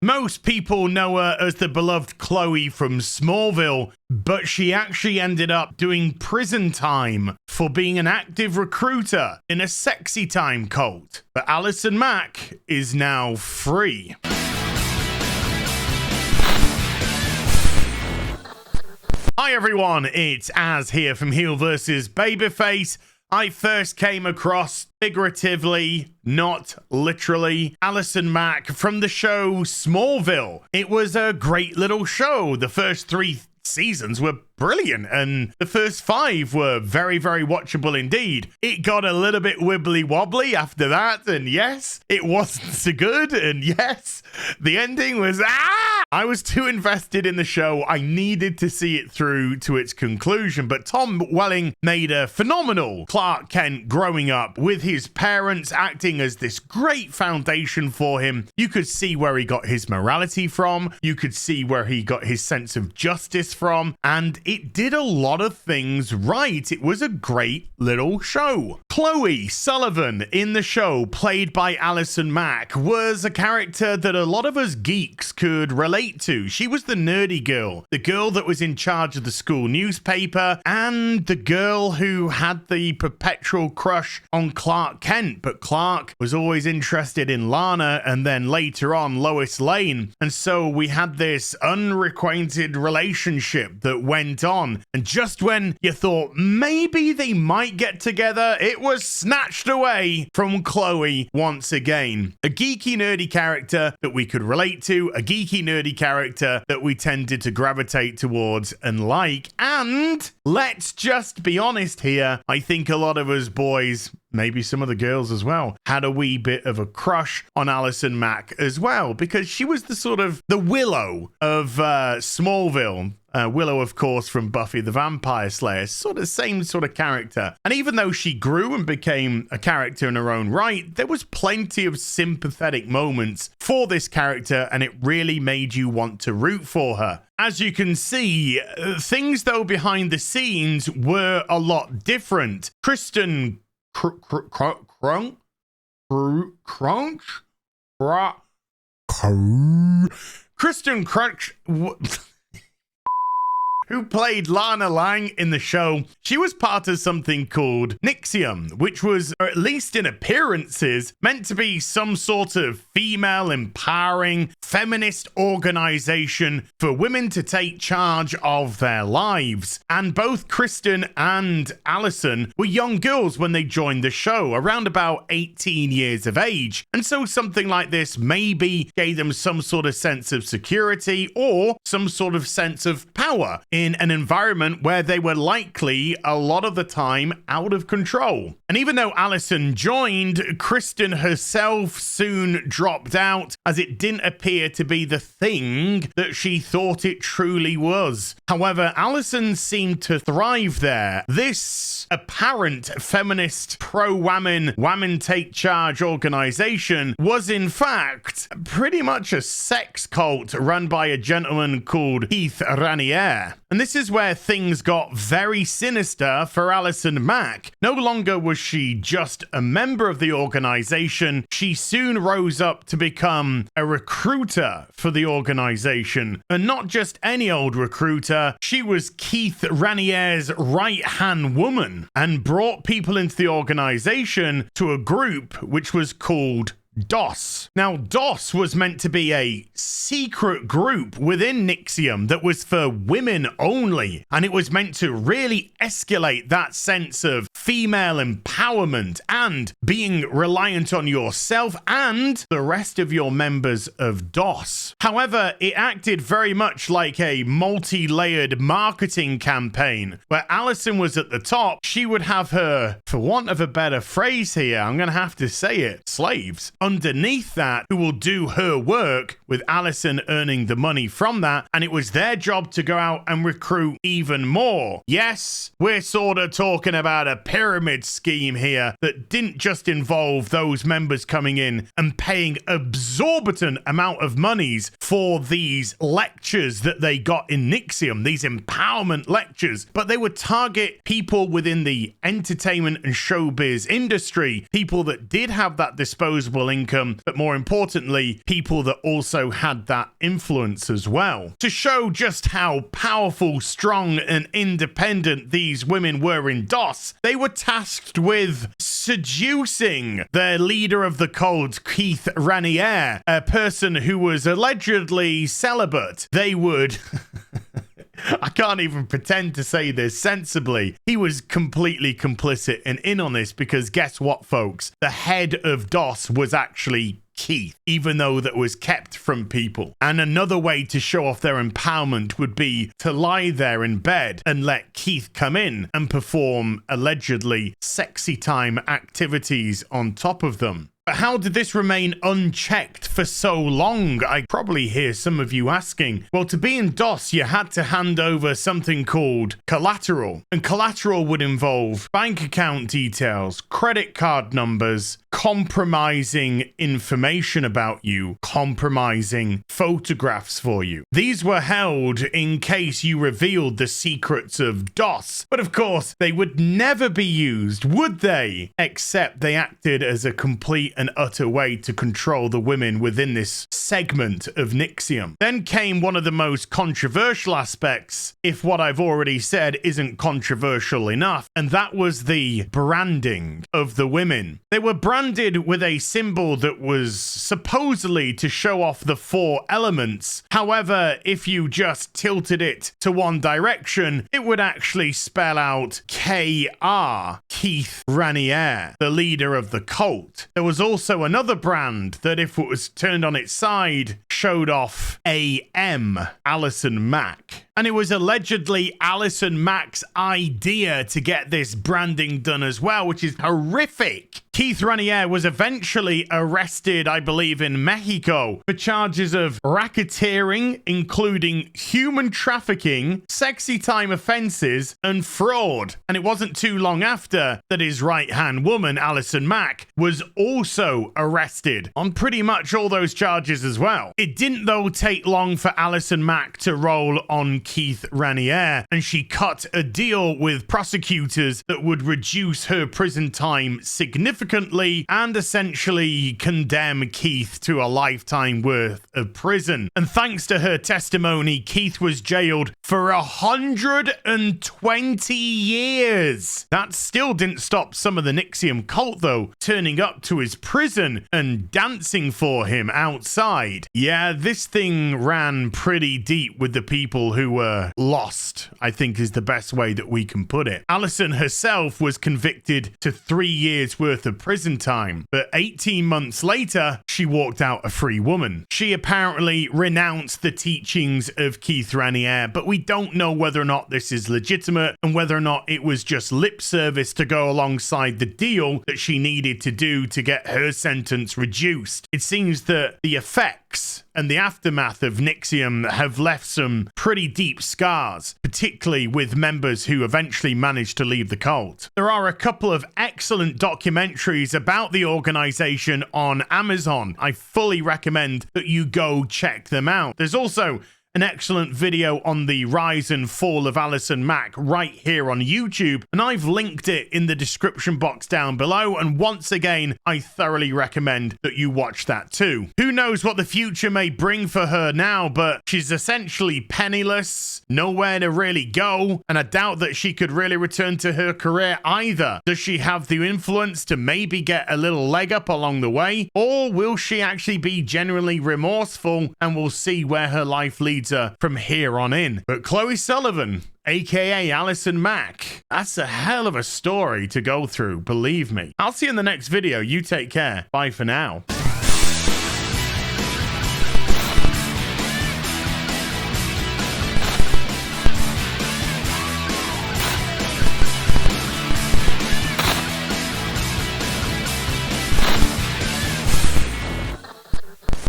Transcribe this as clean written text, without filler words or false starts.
Most people know her as the beloved Chloe from Smallville, but she actually ended up doing prison time for being an active recruiter in a sexy time cult. But Allison Mack is now free. Hi everyone, it's Az here from HeelvsBabyface. I first came across, figuratively, not literally, Allison Mack from the show Smallville. It was a great little show. The first 3 seasons were brilliant, and the first 5 were very, very watchable indeed. It got a little bit wibbly wobbly after that, and yes, it wasn't so good, and yes, the ending was I was too invested in the show. I needed to see it through to its conclusion, but Tom Welling made a phenomenal Clark Kent growing up with his parents acting as this great foundation for him. You could see where he got his morality from. You could see where he got his sense of justice from, and it did a lot of things right. It was a great little show. Chloe Sullivan in the show, played by Allison Mack, was a character that a lot of us geeks could relate to. She was the nerdy girl, the girl that was in charge of the school newspaper, and the girl who had the perpetual crush on Clark Kent. But Clark was always interested in Lana, and then later on Lois Lane. And so we had this unrequited relationship that went on. And just when you thought maybe they might get together, it was snatched away from Chloe once again. A geeky, nerdy character that we could relate to, a geeky, nerdy character that we tended to gravitate towards and like. And let's just be honest here, I think a lot of us boys, maybe some of the girls as well, had a wee bit of a crush on Allison Mack as well, because she was the sort of the Willow of Smallville. Willow, of course, from Buffy the Vampire Slayer, sort of same sort of character. And even though she grew and became a character in her own right, there was plenty of sympathetic moments for this character, and it really made you want to root for her. As you can see, things though behind the Scenes were a lot different. Kristen Kristen Crunch, who played Lana Lang in the show, she was part of something called NXIVM, which was, or at least in appearances, meant to be some sort of female empowering feminist organization for women to take charge of their lives. And both Kristen and Allison were young girls when they joined the show, around about 18 years of age. And so something like this maybe gave them some sort of sense of security or some sort of sense of power in an environment where they were likely a lot of the time out of control. And even though Allison joined, Kristen herself soon dropped out, as it didn't appear to be the thing that she thought it truly was. However, Allison seemed to thrive there. This apparent feminist pro-women take charge organization was in fact pretty much a sex cult run by a gentleman called Keith Raniere. And this is where things got very sinister for Allison Mack. No longer was she just a member of the organization, she soon rose up to become a recruiter for the organization. And not just any old recruiter, she was Keith Raniere's right-hand woman and brought people into the organization to a group which was called DOS. Now, DOS was meant to be a secret group within NXIVM that was for women only, and it was meant to really escalate that sense of female empowerment and being reliant on yourself and the rest of your members of DOS. However, it acted very much like a multi-layered marketing campaign where Allison was at the top. She would have her, for want of a better phrase here, I'm going to have to say it, slaves underneath that who will do her work, with Allison earning the money from that, and it was their job to go out and recruit even more. Yes, we're sort of talking about a pyramid scheme here that didn't just involve those members coming in and paying exorbitant amount of monies for these lectures that they got in NXIVM, these empowerment lectures, but they would target people within the entertainment and showbiz industry, people that did have that disposable income, but more importantly, people that also had that influence as well. To show just how powerful, strong, and independent these women were in DOS, they were tasked with seducing their leader of the cult, Keith Raniere, a person who was allegedly celibate. They would... I can't even pretend to say this sensibly. He was completely complicit and in on this because guess what, folks? The head of DOS was actually Keith, even though that was kept from people. And another way to show off their empowerment would be to lie there in bed and let Keith come in and perform allegedly sexy time activities on top of them. But how did this remain unchecked for so long? I probably hear some of you asking. Well, to be in DOS, you had to hand over something called collateral. And collateral would involve bank account details, credit card numbers, compromising information about you, compromising photographs for you. These were held in case you revealed the secrets of DOS. But of course, they would never be used, would they? Except they acted as a complete and utter way to control the women within this segment of NXIVM. Then came one of the most controversial aspects, if what I've already said isn't controversial enough, and that was the branding of the women. They were branded with a symbol that was supposedly to show off the 4 elements. However, if you just tilted it to one direction, it would actually spell out KR, Keith Raniere, the leader of the cult. There was also another brand that, if it was turned on its side, showed off AM, Allison Mack. And it was allegedly Allison Mack's idea to get this branding done as well, which is horrific. Keith Raniere was eventually arrested, I believe, in Mexico for charges of racketeering, including human trafficking, sexy time offenses, and fraud. And it wasn't too long after that his right-hand woman, Allison Mack, was also arrested on pretty much all those charges as well. It didn't, though, take long for Allison Mack to roll on Keith Raniere, and she cut a deal with prosecutors that would reduce her prison time significantly and essentially condemn Keith to a lifetime worth of prison. And thanks to her testimony, Keith was jailed for 120 years. That still didn't stop some of the NXIVM cult, though, turning up to his prison and dancing for him outside. Yeah, this thing ran pretty deep with the people who were lost, I think is the best way that we can put it. Allison herself was convicted to 3 years worth of prison time, but 18 months later, she walked out a free woman. She apparently renounced the teachings of Keith Raniere, but we don't know whether or not this is legitimate and whether or not it was just lip service to go alongside the deal that she needed to do to get her sentence reduced. It seems that the effects and the aftermath of NXIVM have left some pretty deep scars, particularly with members who eventually managed to leave the cult. There are a couple of excellent documentaries about the organization on Amazon. I fully recommend that you go check them out. There's also an excellent video on the rise and fall of Allison Mack right here on YouTube, and I've linked it in the description box down below, and once again, I thoroughly recommend that you watch that too. Who knows what the future may bring for her now, but she's essentially penniless, nowhere to really go, and I doubt that she could really return to her career either. Does she have the influence to maybe get a little leg up along the way, or will she actually be genuinely remorseful and we'll see where her life leads her from here on in? But Chloe Sullivan, aka Allison Mack, that's a hell of a story to go through, believe me. I'll see you in the next video. You take care. Bye for now.